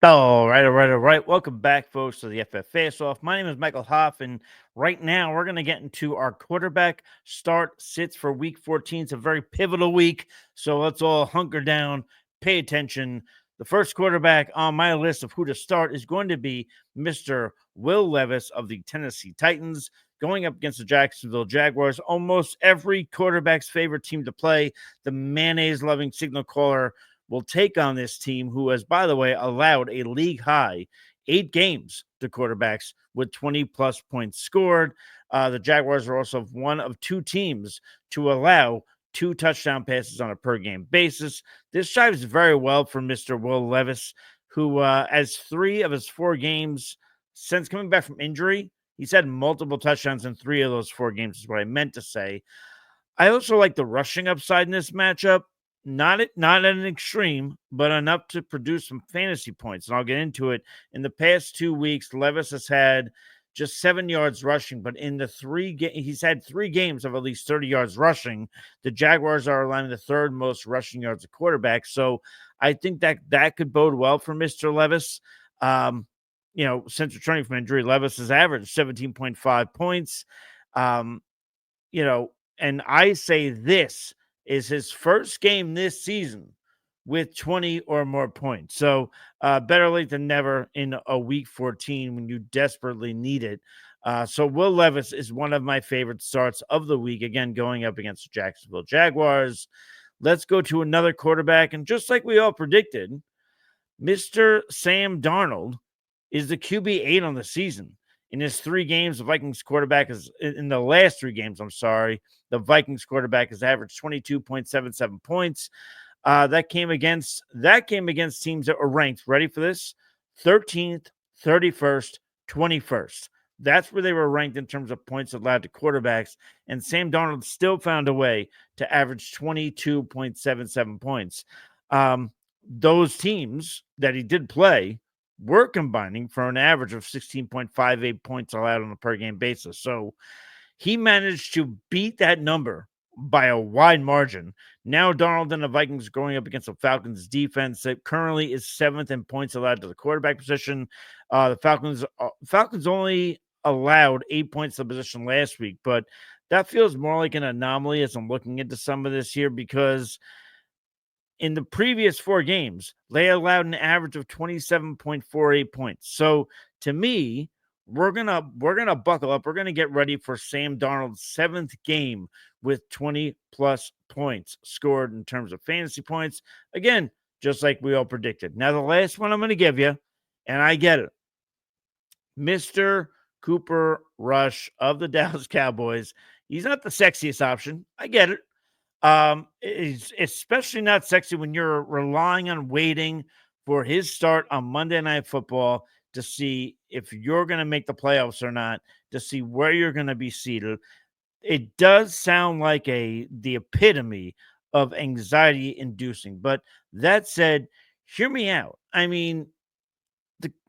All right. Welcome back, folks, to the FF Face-Off. My name is Michael Hoff, and right now we're going to get into our quarterback start sits for Week 14. It's a very pivotal week, so let's all hunker down, pay attention. The first quarterback on my list of who to start is going to be Mr. Will Levis of the Tennessee Titans, going up against the Jacksonville Jaguars. Almost every quarterback's favorite team to play, the mayonnaise-loving signal caller, will take on this team who has, by the way, allowed a league high 8 games to quarterbacks with 20-plus points scored. The Jaguars are also one of 2 teams to allow 2 touchdown passes on a per-game basis. This jives very well for Mr. Will Levis, who has 3 of his 4 games since coming back from injury. He's had multiple touchdowns in 3 of those 4 games, is what I meant to say. I also like the rushing upside in this matchup. Not at an extreme, but enough to produce some fantasy points. And I'll get into it. In the past 2 weeks, Levis has had just 7 yards rushing, but in the he's had 3 games of at least 30 yards rushing. The Jaguars are allowing the 3rd most rushing yards of quarterback. So I think that could bode well for Mr. Levis. Since returning from injury, Levis has averaged 17.5 points. And I say this is his first game this season with 20 or more points. So better late than never in a Week 14 when you desperately need it. So Will Levis is one of my favorite starts of the week, again, going up against the Jacksonville Jaguars. Let's go to another quarterback. And just like we all predicted, Mr. Sam Darnold is the QB8 on the season. In his 3 games, the Vikings quarterback is in the last 3 games. The Vikings quarterback has averaged 22.77 points. That came against teams that were ranked. Ready for this? 13th, 31st, 21st. That's where they were ranked in terms of points allowed to quarterbacks. And Sam Darnold still found a way to average 22.77 points. Those teams that he did play were combining for an average of 16.58 points allowed on a per game basis. So he managed to beat that number by a wide margin. Now Darnold and the Vikings going up against the Falcons defense that currently is 7th in points allowed to the quarterback position. The Falcons only allowed 8 points to the position last week, but that feels more like an anomaly as I'm looking into some of this here, because in the previous 4 games, they allowed an average of 27.48 points. So to me, we're gonna buckle up. We're gonna get ready for Sam Darnold's 7th game with 20-plus points scored in terms of fantasy points. Again, just like we all predicted. Now, the last one I'm going to give you, and I get it, Mr. Cooper Rush of the Dallas Cowboys. He's not the sexiest option. I get it. It's especially not sexy when you're relying on waiting for his start on Monday Night Football to see if you're going to make the playoffs or not, to see where you're going to be seated. It does sound like the epitome of anxiety inducing. But that said, hear me out. I mean,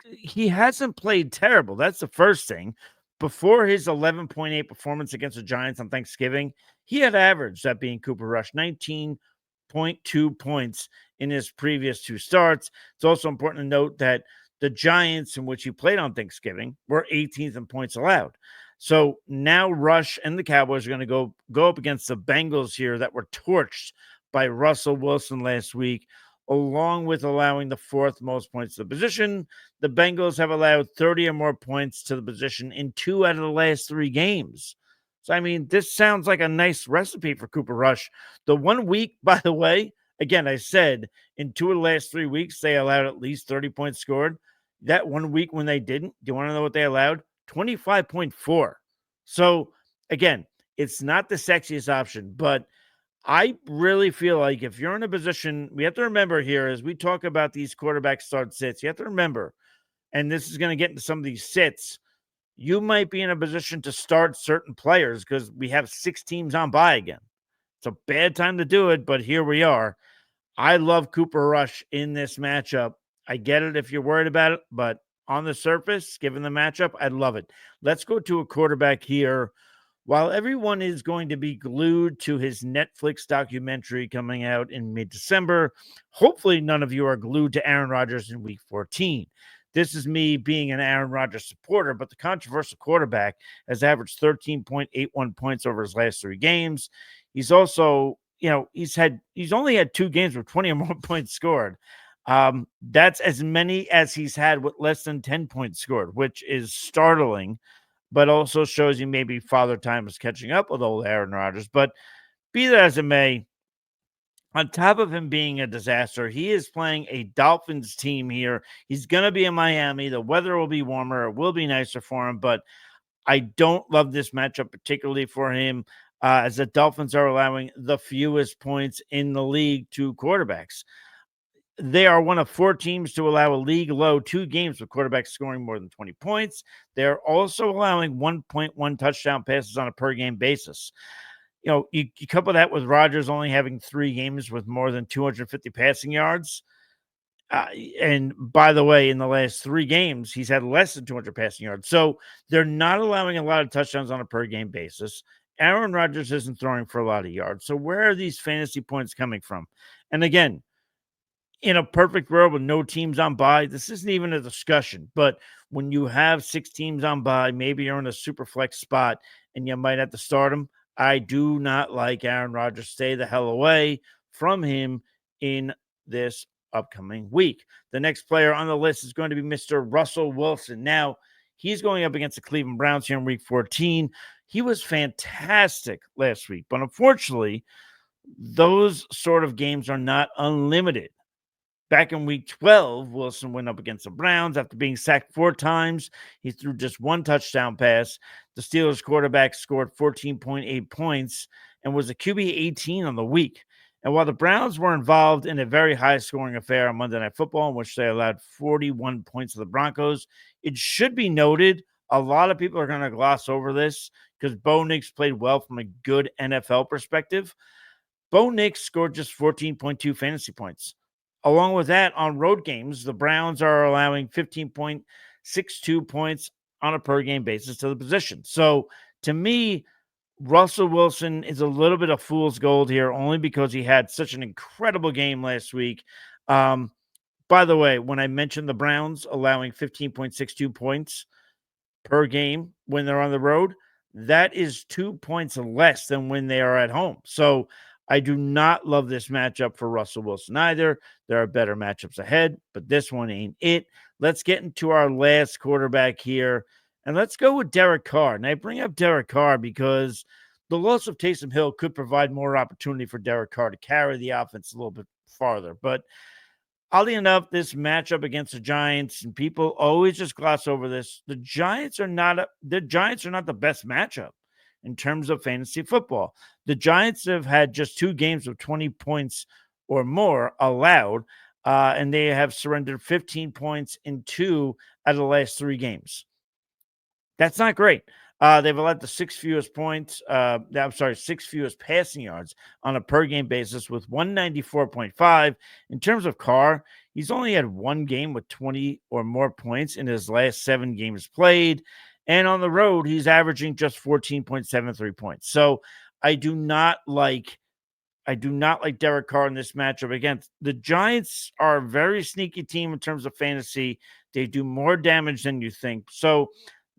he hasn't played terrible. That's the first thing. Before his 11.8 performance against the Giants on Thanksgiving, he had averaged, that being Cooper Rush, 19.2 points in his previous 2 starts. It's also important to note that the Giants, in which he played on Thanksgiving, were 18th in points allowed. So now Rush and the Cowboys are going to go up against the Bengals here that were torched by Russell Wilson last week, along with allowing the 4th most points to the position. The Bengals have allowed 30 or more points to the position in 2 out of the last 3 games. So, I mean, this sounds like a nice recipe for Cooper Rush. The 1 week, by the way, again, I said in 2 of the last 3 weeks, they allowed at least 30 points scored. That 1 week when they didn't, do you want to know what they allowed? 25.4. So, again, it's not the sexiest option, but I really feel like if you're in a position, we have to remember here as we talk about these quarterback start sits, you have to remember, and this is going to get into some of these sits, you might be in a position to start certain players because we have 6 teams on bye again. It's a bad time to do it, but here we are. I love Cooper Rush in this matchup. I get it if you're worried about it, but on the surface, given the matchup, I'd love it. Let's go to a quarterback here While everyone is going to be glued to his Netflix documentary coming out in mid-December, hopefully none of you are glued to Aaron Rodgers in week 14. This is me being an Aaron Rodgers supporter, but the controversial quarterback has averaged 13.81 points over his last 3 games. He's also, he's only had 2 games with 20 or more points scored. That's as many as he's had with less than 10 points scored, which is startling, but also shows you maybe father time is catching up with old Aaron Rodgers. But be that as it may, on top of him being a disaster, he is playing a Dolphins team here. He's going to be in Miami. The weather will be warmer. It will be nicer for him, but I don't love this matchup, particularly for him, as the Dolphins are allowing the fewest points in the league to quarterbacks. They are one of 4 teams to allow a league low 2 games with quarterbacks scoring more than 20 points. They're also allowing 1.1 touchdown passes on a per game basis. You couple that with Rodgers only having 3 games with more than 250 passing yards. And by the way, in the last 3 games, he's had less than 200 passing yards. So they're not allowing a lot of touchdowns on a per game basis. Aaron Rodgers isn't throwing for a lot of yards. So where are these fantasy points coming from? And again, in a perfect world with no teams on bye, this isn't even a discussion. But when you have 6 teams on bye, maybe you're in a super flex spot and you might have to start him. I do not like Aaron Rodgers. Stay the hell away from him in this upcoming week. The next player on the list is going to be Mr. Russell Wilson. Now, he's going up against the Cleveland Browns here in week 14. He was fantastic last week, but unfortunately, those sort of games are not unlimited. Back in week 12, Wilson went up against the Browns after being sacked 4 times. He threw just 1 touchdown pass. The Steelers quarterback scored 14.8 points and was a QB 18 on the week. And while the Browns were involved in a very high-scoring affair on Monday Night Football, in which they allowed 41 points to the Broncos, it should be noted a lot of people are going to gloss over this because Bo Nix played well from a good NFL perspective. Bo Nix scored just 14.2 fantasy points. Along with that, on road games, the Browns are allowing 15.62 points on a per game basis to the position. So to me, Russell Wilson is a little bit of fool's gold here only because he had such an incredible game last week. By the way, when I mentioned the Browns allowing 15.62 points per game when they're on the road, that is 2 points less than when they are at home. So I do not love this matchup for Russell Wilson either. There are better matchups ahead, but this one ain't it. Let's get into our last quarterback here, and let's go with Derek Carr. And I bring up Derek Carr because the loss of Taysom Hill could provide more opportunity for Derek Carr to carry the offense a little bit farther. But oddly enough, this matchup against the Giants, and people always just gloss over this. The Giants are not the best matchup in terms of fantasy football. The Giants have had just 2 games of 20 points or more allowed, and they have surrendered 15 points in 2 out of the last 3 games. That's not great. They've allowed the 6 fewest points. 6 fewest passing yards on a per game basis with 194.5. In terms of Carr, he's only had 1 game with 20 or more points in his last 7 games played. And on the road, he's averaging just 14.73 points. So I do not like Derek Carr in this matchup. Again, the Giants are a very sneaky team in terms of fantasy. They do more damage than you think. So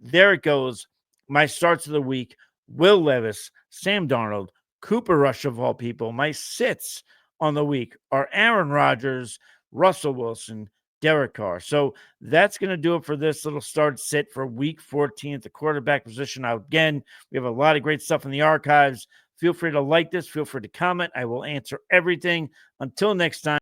there it goes. My starts of the week: Will Levis, Sam Darnold, Cooper Rush of all people. My sits on the week are Aaron Rodgers, Russell Wilson, Derek Carr. So that's going to do it for this little start sit for week 14 at the quarterback position. Now, again, we have a lot of great stuff in the archives. Feel free to like this. Feel free to comment. I will answer everything. Until next time.